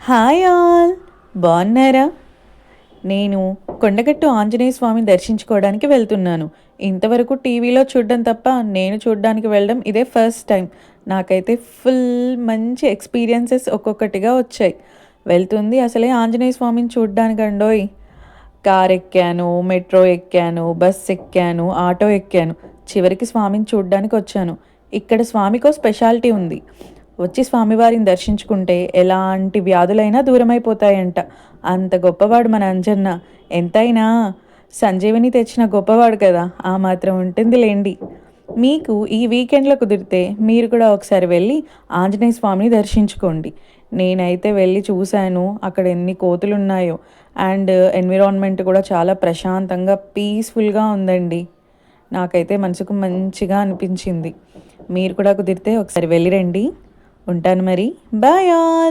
Hi all, బాగున్నారా? నేను కొండగట్టు ఆంజనేయ స్వామిని దర్శించుకోవడానికి వెళ్తున్నాను. ఇంతవరకు టీవీలో చూడడం తప్ప నేను చూడడానికి వెళ్ళడం ఇదే ఫస్ట్ టైం. నాకైతే ఫుల్ మంచి ఎక్స్పీరియన్సెస్ ఒక్కొక్కటిగా వచ్చాయి. వెళ్తుంది అసలే ఆంజనేయ స్వామిని చూడ్డానికండోయ్. కార్ ఎక్కాను, మెట్రో ఎక్కాను, బస్ ఎక్కాను, ఆటో ఎక్కాను. చివరికి స్వామిని చూడ్డానికి వచ్చాను. ఇక్కడ స్వామికో స్పెషాలిటీ ఉంది. వచ్చి స్వామివారిని దర్శించుకుంటే ఎలాంటి వ్యాధులైనా దూరమైపోతాయంట. అంత గొప్పవాడు మన అంజన్న. ఎంతైనా సంజీవని తెచ్చిన గొప్పవాడు కదా, ఆ మాత్రం ఉంటుంది లేండి. మీకు ఈ వీకెండ్లో కుదిరితే మీరు కూడా ఒకసారి వెళ్ళి ఆంజనేయ స్వామిని దర్శించుకోండి. నేనైతే వెళ్ళి చూశాను అక్కడ ఎన్ని కోతులు ఉన్నాయో. అండ్ ఎన్విరాన్మెంట్ కూడా చాలా ప్రశాంతంగా పీస్ఫుల్గా ఉందండి. నాకైతే మనసుకు మంచిగా అనిపించింది. మీరు కూడా కుదిరితే ఒకసారి వెళ్ళిరండి. ఉంటాను మరి. Bye all.